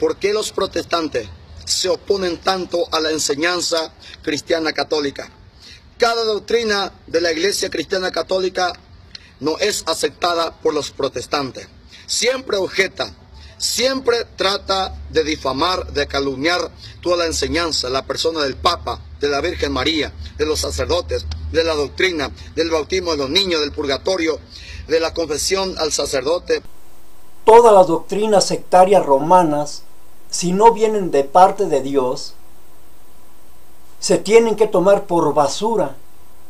¿Por qué los protestantes se oponen tanto a la enseñanza cristiana católica? Cada doctrina de la Iglesia Cristiana Católica no es aceptada por los protestantes. Siempre objeta, siempre trata de difamar, de calumniar toda la enseñanza, la persona del Papa, de la Virgen María, de los sacerdotes, de la doctrina, del bautismo de los niños, del purgatorio, de la confesión al sacerdote. Todas las doctrinas sectarias romanas, si no vienen de parte de Dios, se tienen que tomar por basura.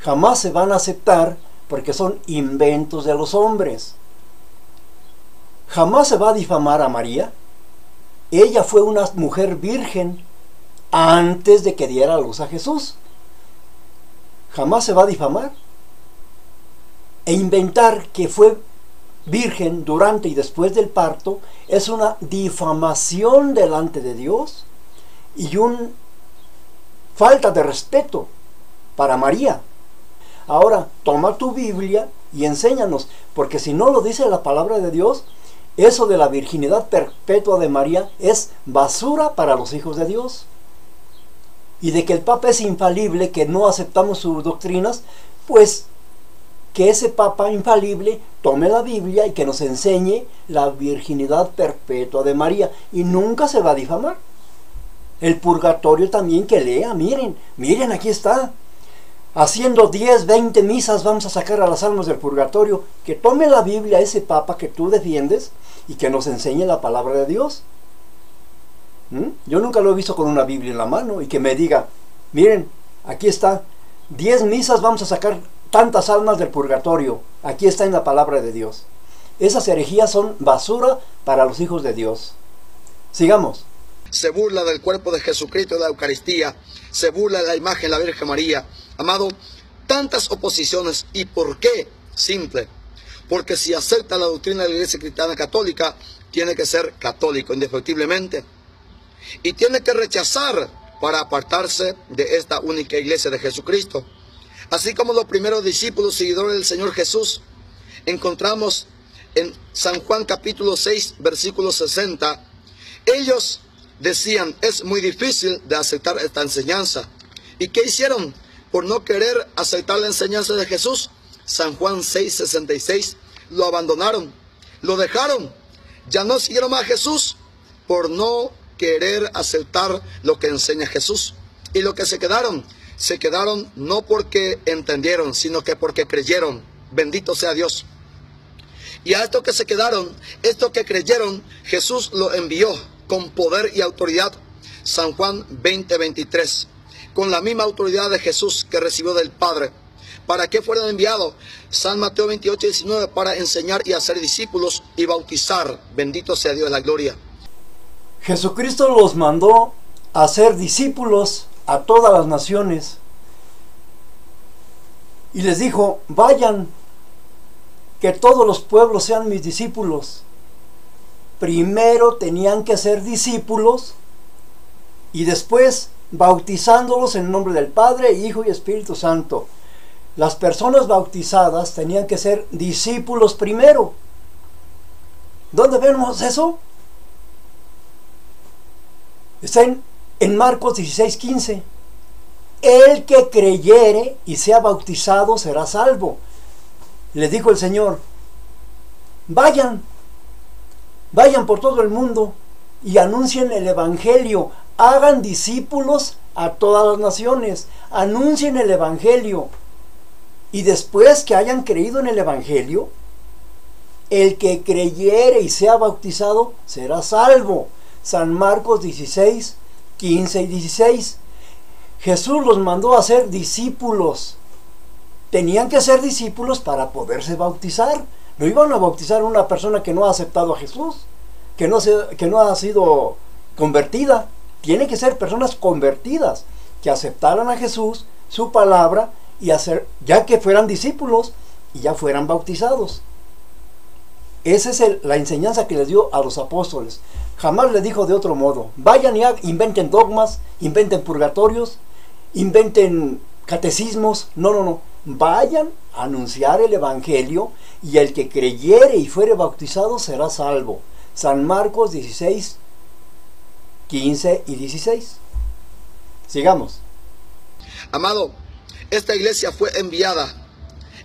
Jamás se van a aceptar porque son inventos de los hombres. Jamás se va a difamar a María. Ella fue una mujer virgen antes de que diera a luz a Jesús. Jamás se va a difamar. E inventar que fue virgen durante y después del parto es una difamación delante de Dios y una falta de respeto para María. Ahora, toma tu Biblia y enséñanos, porque si no lo dice la palabra de Dios, eso de la virginidad perpetua de María es basura para los hijos de Dios. Y de que el Papa es infalible, que no aceptamos sus doctrinas, pues que ese Papa infalible tome la Biblia y que nos enseñe la virginidad perpetua de María, y nunca se va a difamar. El purgatorio también, que lea, miren, aquí está. Haciendo 10, 20 misas vamos a sacar a las almas del purgatorio. Que tome la Biblia ese Papa que tú defiendes y que nos enseñe la palabra de Dios. Yo nunca lo he visto con una Biblia en la mano y que me diga, miren, aquí está, 10 misas vamos a sacar tantas almas del purgatorio. Aquí está en la palabra de Dios. Esas herejías son basura para los hijos de Dios. Sigamos. Se burla del cuerpo de Jesucristo de la Eucaristía, se burla de la imagen de la Virgen María. Amado, tantas oposiciones. ¿Y por qué? Simple. Porque si acepta la doctrina de la Iglesia Cristiana Católica, tiene que ser católico indefectiblemente. Y tiene que rechazar para apartarse de esta única iglesia de Jesucristo. Así como los primeros discípulos seguidores del Señor Jesús, encontramos en San Juan capítulo 6, versículo 60, ellos decían, es muy difícil de aceptar esta enseñanza. ¿Y qué hicieron? Por no querer aceptar la enseñanza de Jesús, San Juan 6, 66, lo abandonaron, lo dejaron, ya no siguieron más a Jesús por no querer aceptar lo que enseña Jesús. Y lo que se quedaron no porque entendieron, sino que porque creyeron. Bendito sea Dios. Y a estos que se quedaron, estos que creyeron, Jesús los envió con poder y autoridad. San Juan 20, 23. Con la misma autoridad de Jesús que recibió del Padre. ¿Para qué fueron enviados? San Mateo 28, 19, para enseñar y hacer discípulos y bautizar. Bendito sea Dios de la gloria. Jesucristo los mandó a hacer discípulos a todas las naciones. Y les dijo, vayan, que todos los pueblos sean mis discípulos. Primero tenían que ser discípulos y después bautizándolos en nombre del Padre, Hijo y Espíritu Santo. Las personas bautizadas tenían que ser discípulos primero. ¿Dónde vemos eso? Está en Marcos 16, 15. El que creyere y sea bautizado será salvo. Les dijo el Señor, vayan por todo el mundo y anuncien el Evangelio. Hagan discípulos a todas las naciones. Anuncien el Evangelio. Y después que hayan creído en el Evangelio, el que creyere y sea bautizado será salvo. San Marcos 16, 15 y 16. Jesús los mandó a ser discípulos. Tenían que ser discípulos para poderse bautizar. No iban a bautizar a una persona que no ha aceptado a Jesús, que no ha sido convertida. Tienen que ser personas convertidas, que aceptaran a Jesús, su palabra, y ya que fueran discípulos y ya fueran bautizados. Esa es la enseñanza que les dio a los apóstoles. Jamás les dijo de otro modo. Vayan y inventen dogmas, inventen purgatorios, inventen catecismos. No. Vayan a anunciar el Evangelio y el que creyere y fuere bautizado será salvo. San Marcos 16, 15 y 16. Sigamos. Amado, esta iglesia fue enviada.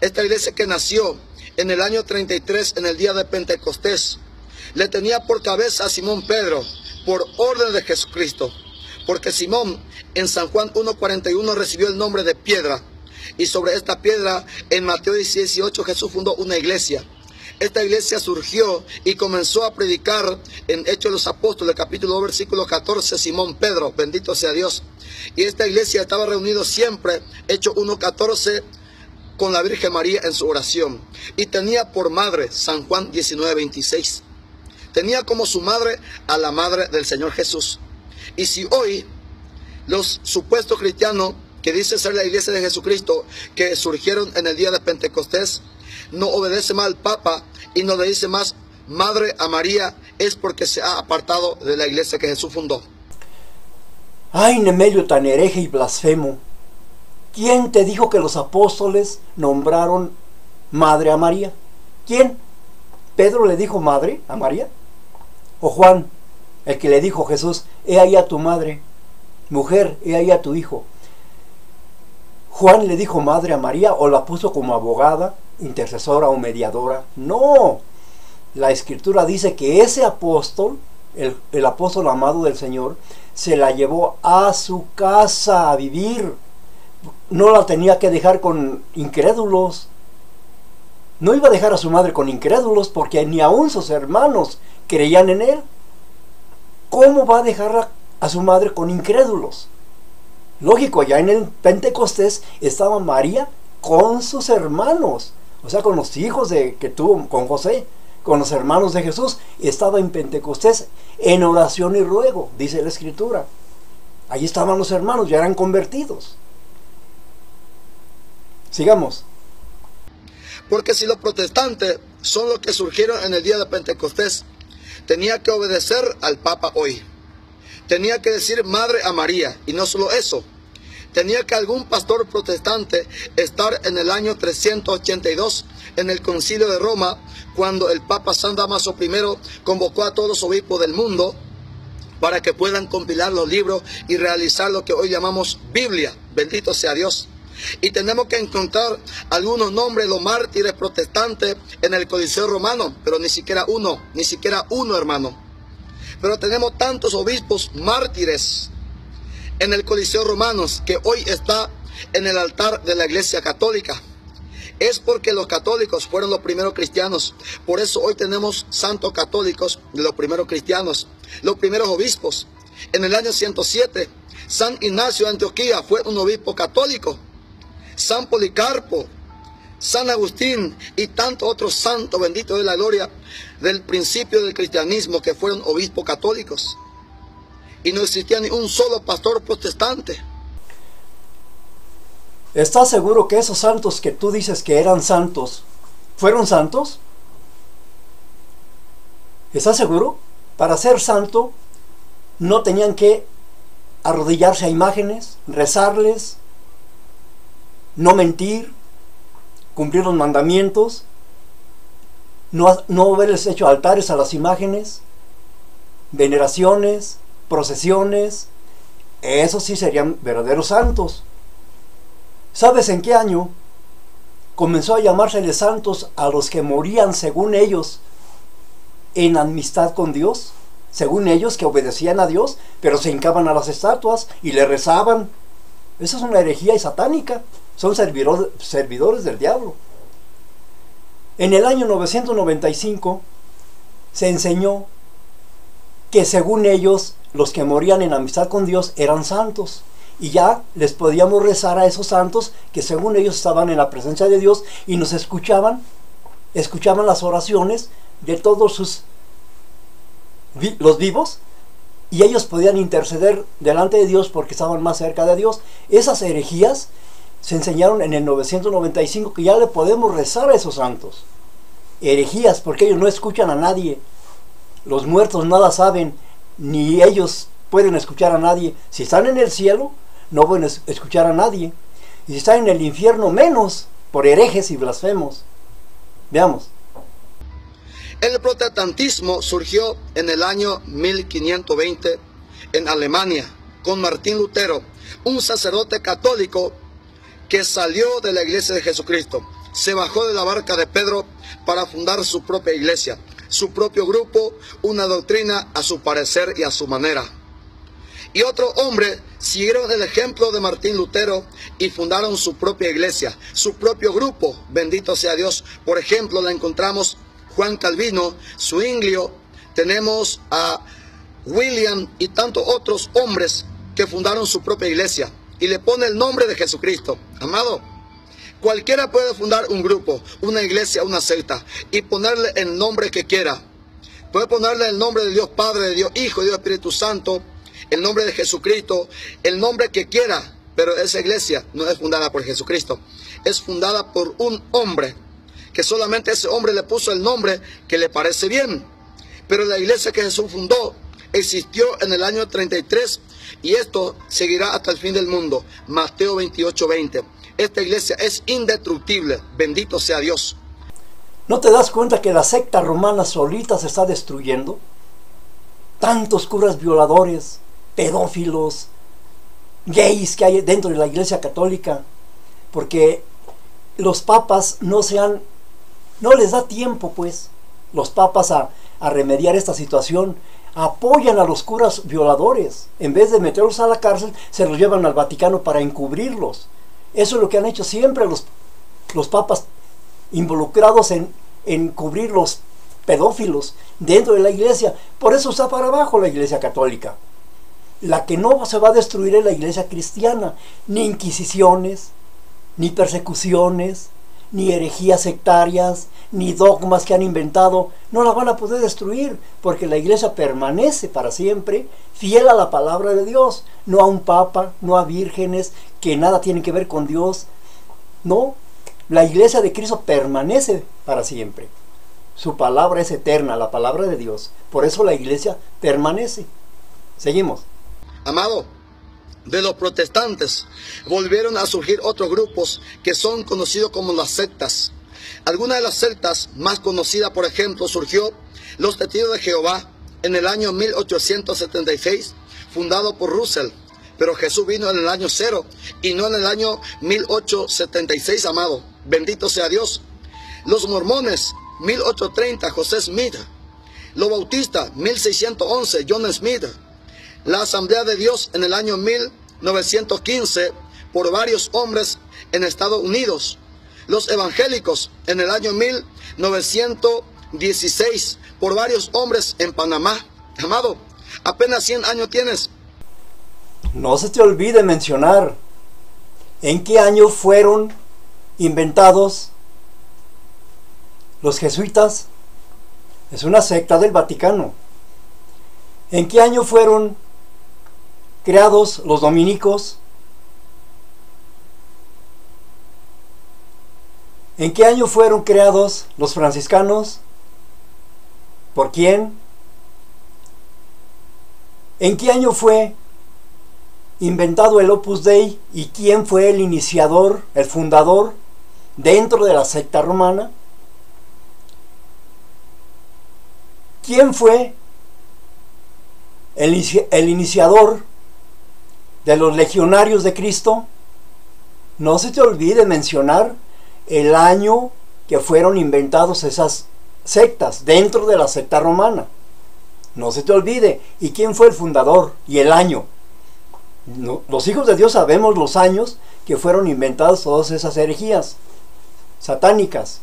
Esta iglesia que nació en el año 33, en el día de Pentecostés, le tenía por cabeza a Simón Pedro, por orden de Jesucristo. Porque Simón en San Juan 1:41 recibió el nombre de piedra. Y sobre esta piedra, en Mateo 18, Jesús fundó una iglesia. Esta iglesia surgió y comenzó a predicar en Hechos de los Apóstoles, capítulo 2, versículo 14, Simón Pedro, bendito sea Dios. Y esta iglesia estaba reunida siempre, Hechos 1:14, con la Virgen María en su oración. Y tenía por madre San Juan 19:26. Tenía como su madre a la madre del Señor Jesús. Y si hoy los supuestos cristianos que dicen ser la iglesia de Jesucristo, que surgieron en el día de Pentecostés, no obedece más al Papa y no le dice más madre a María, es porque se ha apartado de la iglesia que Jesús fundó. Ay, Nemelio, tan hereje y blasfemo. ¿Quién te dijo que los apóstoles nombraron madre a María? ¿Quién? ¿Pedro le dijo madre a María? ¿O Juan, el que le dijo a Jesús, he ahí a tu madre, mujer, he ahí a tu hijo? ¿Juan le dijo madre a María o la puso como abogada, intercesora o mediadora? No, la Escritura dice que ese apóstol, el apóstol amado del Señor, se la llevó a su casa a vivir. No la tenía que dejar con incrédulos. No iba a dejar a su madre con incrédulos porque ni aún sus hermanos creían en él. ¿Cómo va a dejar a su madre con incrédulos? Lógico, ya en el Pentecostés estaba María con sus hermanos, o sea, con los hijos que tuvo con José, con los hermanos de Jesús. Estaba en Pentecostés en oración y ruego, dice la Escritura. Allí estaban los hermanos, ya eran convertidos. Sigamos. Porque si los protestantes son los que surgieron en el día de Pentecostés, tenía que obedecer al Papa hoy. Tenía que decir madre a María. Y no solo eso, tenía que algún pastor protestante estar en el año 382 en el Concilio de Roma, cuando el Papa San Damaso I convocó a todos los obispos del mundo para que puedan compilar los libros y realizar lo que hoy llamamos Biblia. Bendito sea Dios. Y tenemos que encontrar algunos nombres de los mártires protestantes en el Coliseo Romano, pero ni siquiera uno, hermano. Pero tenemos tantos obispos mártires en el Coliseo Romano que hoy está en el altar de la Iglesia Católica. Es porque los católicos fueron los primeros cristianos. Por eso hoy tenemos santos católicos de los primeros cristianos, los primeros obispos. En el año 107, San Ignacio de Antioquía fue un obispo católico. San Policarpo, San Agustín y tantos otros santos, benditos de la gloria, del principio del cristianismo, que fueron obispos católicos. Y no existía ni un solo pastor protestante. ¿Estás seguro que esos santos que tú dices que eran santos, fueron santos? ¿Estás seguro? Para ser santo, no tenían que arrodillarse a imágenes, rezarles, no mentir, cumplir los mandamientos, no haberles hecho altares a las imágenes, veneraciones, procesiones. Esos sí serían verdaderos santos. ¿Sabes en qué año comenzó a llamárseles santos a los que morían según ellos en amistad con Dios? Según ellos, que obedecían a Dios, pero se hincaban a las estatuas y le rezaban. Eso es una herejía y satánica. Son servidores del diablo. En el año 995 se enseñó que según ellos, los que morían en amistad con Dios eran santos. Y ya les podíamos rezar a esos santos que según ellos estaban en la presencia de Dios y nos escuchaban las oraciones de todos los vivos, y ellos podían interceder delante de Dios porque estaban más cerca de Dios. Esas herejías se enseñaron en el 995, que ya le podemos rezar a esos santos. Herejías, porque ellos no escuchan a nadie. Los muertos nada saben, ni ellos pueden escuchar a nadie. Si están en el cielo, no pueden escuchar a nadie. Y si están en el infierno, menos, por herejes y blasfemos. Veamos. El protestantismo surgió en el año 1520 en Alemania con Martín Lutero, un sacerdote católico que salió de la iglesia de Jesucristo. Se bajó de la barca de Pedro para fundar su propia iglesia, su propio grupo, una doctrina a su parecer y a su manera. Y otro hombre siguieron el ejemplo de Martín Lutero y fundaron su propia iglesia, su propio grupo, bendito sea Dios. Por ejemplo, la encontramos Juan Calvino, Zwinglio, tenemos a William y tantos otros hombres que fundaron su propia iglesia y le pone el nombre de Jesucristo. Amado, cualquiera puede fundar un grupo, una iglesia, una secta y ponerle el nombre que quiera. Puede ponerle el nombre de Dios Padre, de Dios Hijo, de Dios Espíritu Santo, el nombre de Jesucristo, el nombre que quiera, pero esa iglesia no es fundada por Jesucristo, es fundada por un hombre, que solamente ese hombre le puso el nombre que le parece bien. Pero la iglesia que Jesús fundó existió en el año 33 y esto seguirá hasta el fin del mundo. Mateo 28:20. Esta iglesia es indestructible, bendito sea Dios. ¿No te das cuenta que la secta romana solita se está destruyendo? Tantos curas violadores, pedófilos, gays que hay dentro de la iglesia católica, porque los papas no les da tiempo, pues, los papas a remediar esta situación. Apoyan a los curas violadores. En vez de meterlos a la cárcel, se los llevan al Vaticano para encubrirlos. Eso es lo que han hecho siempre los papas, involucrados en cubrir los pedófilos dentro de la iglesia. Por eso está para abajo la iglesia católica. La que no se va a destruir es la iglesia cristiana. Ni inquisiciones, ni persecuciones, ni herejías sectarias, ni dogmas que han inventado, no la van a poder destruir, porque la iglesia permanece para siempre fiel a la palabra de Dios, no a un papa, no a vírgenes que nada tienen que ver con Dios. No, la iglesia de Cristo permanece para siempre. Su palabra es eterna, la palabra de Dios. Por eso la iglesia permanece. Seguimos. Amado, de los protestantes volvieron a surgir otros grupos que son conocidos como las sectas. Algunas de las sectas más conocidas, por ejemplo, surgió los Testigos de Jehová en el año 1876, fundado por Russell. Pero Jesús vino en el año 0 y no en el año 1876, amado. Bendito sea Dios. Los mormones, 1830, José Smith. Los bautistas, 1611, John Smith. La Asamblea de Dios en el año 1915 por varios hombres en Estados Unidos. Los evangélicos en el año 1916 por varios hombres en Panamá. Amado, apenas 100 años tienes. No se te olvide mencionar en qué año fueron inventados los jesuitas. Es una secta del Vaticano. ¿En qué año fueron creados los dominicos? ¿En qué año fueron creados los franciscanos? ¿Por quién? ¿En qué año fue inventado el Opus Dei y quién fue el iniciador, el fundador dentro de la secta romana? ¿Quién fue el iniciador de los legionarios de Cristo? No se te olvide mencionar el año que fueron inventados esas sectas dentro de la secta romana. No se te olvide. ¿Y quién fue el fundador? Y el año. No, los hijos de Dios sabemos los años que fueron inventadas todas esas herejías satánicas,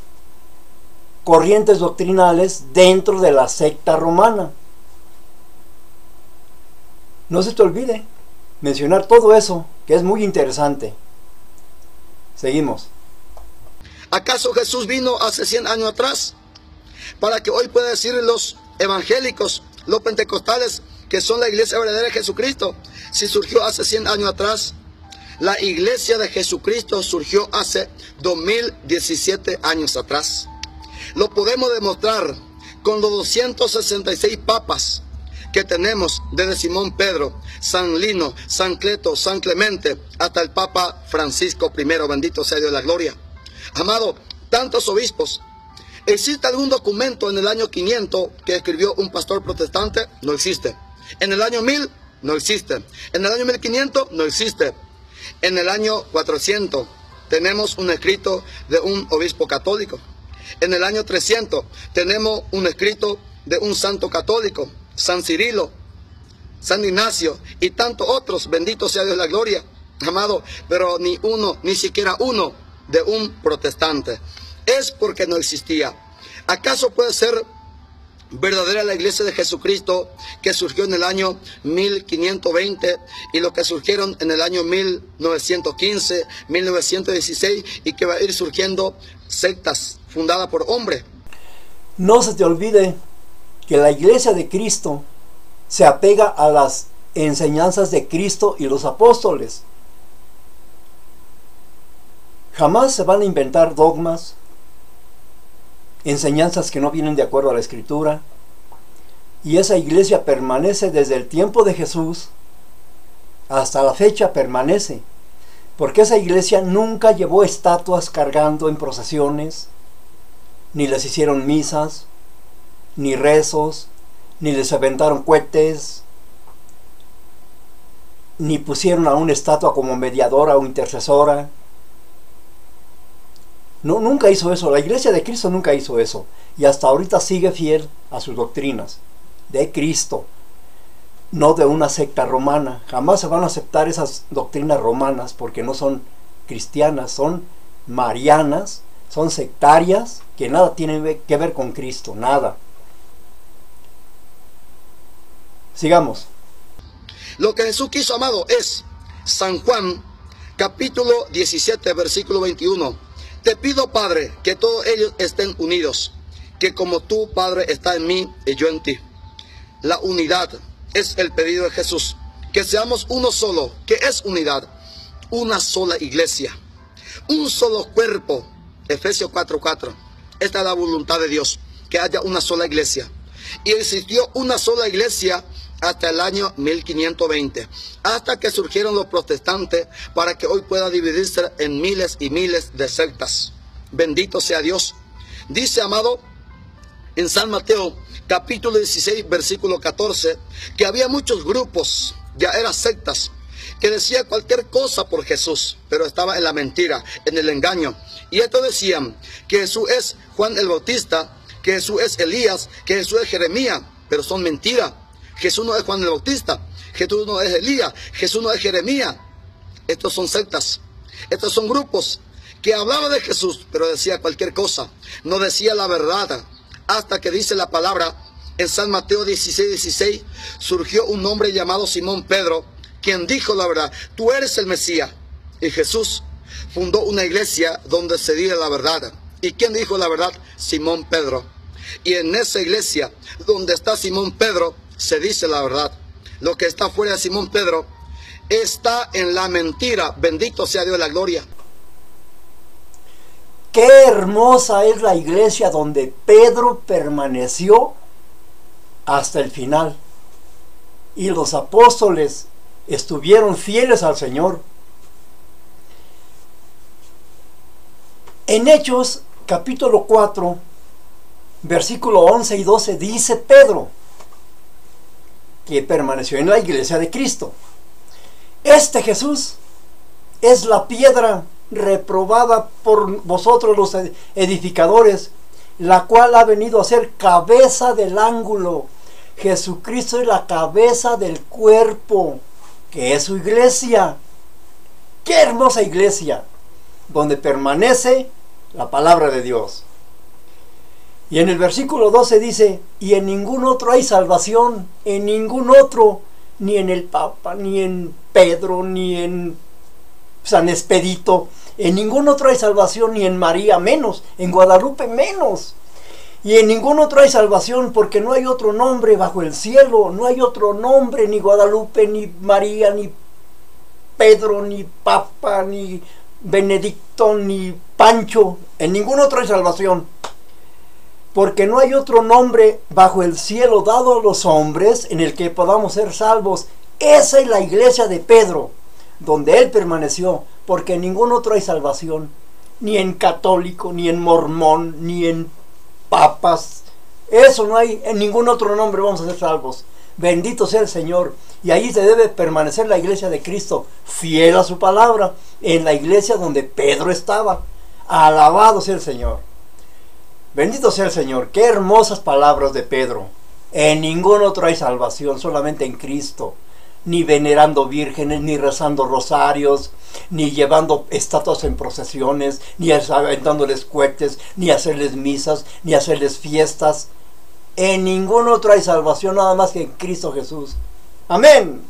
corrientes doctrinales dentro de la secta romana. No se te olvide mencionar todo eso, que es muy interesante. Seguimos. ¿Acaso Jesús vino hace 100 años atrás para que hoy pueda decir los evangélicos, los pentecostales, que son la iglesia verdadera de Jesucristo? Si surgió hace 100 años atrás, la iglesia de Jesucristo surgió hace 2017 años atrás. Lo podemos demostrar con los 266 papas que tenemos, desde Simón Pedro, San Lino, San Cleto, San Clemente, hasta el Papa Francisco I, bendito sea Dios de la gloria. Amado, tantos obispos. ¿Existe algún documento en el año 500 que escribió un pastor protestante? No existe. En el año 1000 no existe. En el año 1500 no existe. En el año 400 tenemos un escrito de un obispo católico. En el año 300 tenemos un escrito de un santo católico, San Cirilo, San Ignacio y tantos otros. Bendito sea Dios la gloria, amado, pero ni uno, ni siquiera uno de un protestante. Es porque no existía. ¿Acaso puede ser verdadera la iglesia de Jesucristo que surgió en el año 1520 y los que surgieron en el año 1915, 1916 y que va a ir surgiendo sectas fundadas por hombres? No se te olvide que la iglesia de Cristo se apega a las enseñanzas de Cristo y los apóstoles. Jamás se van a inventar dogmas, enseñanzas que no vienen de acuerdo a la Escritura, y esa iglesia permanece desde el tiempo de Jesús hasta la fecha, permanece, porque esa iglesia nunca llevó estatuas cargando en procesiones, ni les hicieron misas, ni rezos, ni les aventaron cohetes, ni pusieron a una estatua como mediadora o intercesora. No, nunca hizo eso. La iglesia de Cristo nunca hizo eso. Y hasta ahorita sigue fiel a sus doctrinas de Cristo, no de una secta romana. Jamás se van a aceptar esas doctrinas romanas porque no son cristianas, son marianas, son sectarias que nada tienen que ver con Cristo, nada. Sigamos. Lo que Jesús quiso, amado, es San Juan, capítulo 17, versículo 21. Te pido, Padre, que todos ellos estén unidos, que como tú, Padre, estás en mí y yo en ti. La unidad es el pedido de Jesús, que seamos uno solo. ¿Qué es unidad? Una sola iglesia, un solo cuerpo. Efesios 4:4. Esta es la voluntad de Dios, que haya una sola iglesia. Y existió una sola iglesia hasta el año 1520, hasta que surgieron los protestantes para que hoy pueda dividirse en miles y miles de sectas. Bendito sea Dios. Dice, amado, en San Mateo capítulo 16 versículo 14, que había muchos grupos, ya eran sectas, que decían cualquier cosa por Jesús, pero estaba en la mentira, en el engaño. Y estos decían que Jesús es Juan el Bautista, que Jesús es Elías, que Jesús es Jeremías, pero son mentiras. Jesús no es Juan el Bautista, Jesús no es Elías, Jesús no es Jeremías. Estos son sectas, estos son grupos que hablaban de Jesús, pero decía cualquier cosa, no decía la verdad. Hasta que dice la palabra en San Mateo 16:16, surgió un hombre llamado Simón Pedro, quien dijo la verdad, tú eres el Mesías. Y Jesús fundó una iglesia donde se dice la verdad. ¿Y quién dijo la verdad? Simón Pedro. Y en esa iglesia donde está Simón Pedro, se dice la verdad. Lo que está fuera de Simón Pedro está en la mentira. Bendito sea Dios de la gloria. Qué hermosa es la iglesia donde Pedro permaneció hasta el final. Y los apóstoles estuvieron fieles al Señor. En Hechos capítulo 4, versículo 11 y 12 dice Pedro, que permaneció en la iglesia de Cristo: este Jesús es la piedra reprobada por vosotros los edificadores, la cual ha venido a ser cabeza del ángulo. Jesucristo es la cabeza del cuerpo, que es su iglesia. ¡Qué hermosa iglesia! Donde permanece la palabra de Dios. Y en el versículo 12 dice, y en ningún otro hay salvación, en ningún otro, ni en el Papa, ni en Pedro, ni en San Expedito, en ningún otro hay salvación, ni en María menos, en Guadalupe menos. Y en ningún otro hay salvación, porque no hay otro nombre bajo el cielo, no hay otro nombre, ni Guadalupe, ni María, ni Pedro, ni Papa, ni Benedicto, ni Pancho, en ningún otro hay salvación. Porque no hay otro nombre bajo el cielo dado a los hombres en el que podamos ser salvos. Esa es la iglesia de Pedro, donde él permaneció, porque en ningún otro hay salvación, ni en católico, ni en mormón, ni en papas. Eso no hay, en ningún otro nombre vamos a ser salvos. Bendito sea el Señor. Y ahí se debe permanecer la iglesia de Cristo, fiel a su palabra, en la iglesia donde Pedro estaba. Alabado sea el Señor. Bendito sea el Señor. Qué hermosas palabras de Pedro. En ningún otro hay salvación, solamente en Cristo. Ni venerando vírgenes, ni rezando rosarios, ni llevando estatuas en procesiones, ni aventándoles cohetes, ni hacerles misas, ni hacerles fiestas. En ningún otro hay salvación, nada más que en Cristo Jesús. Amén.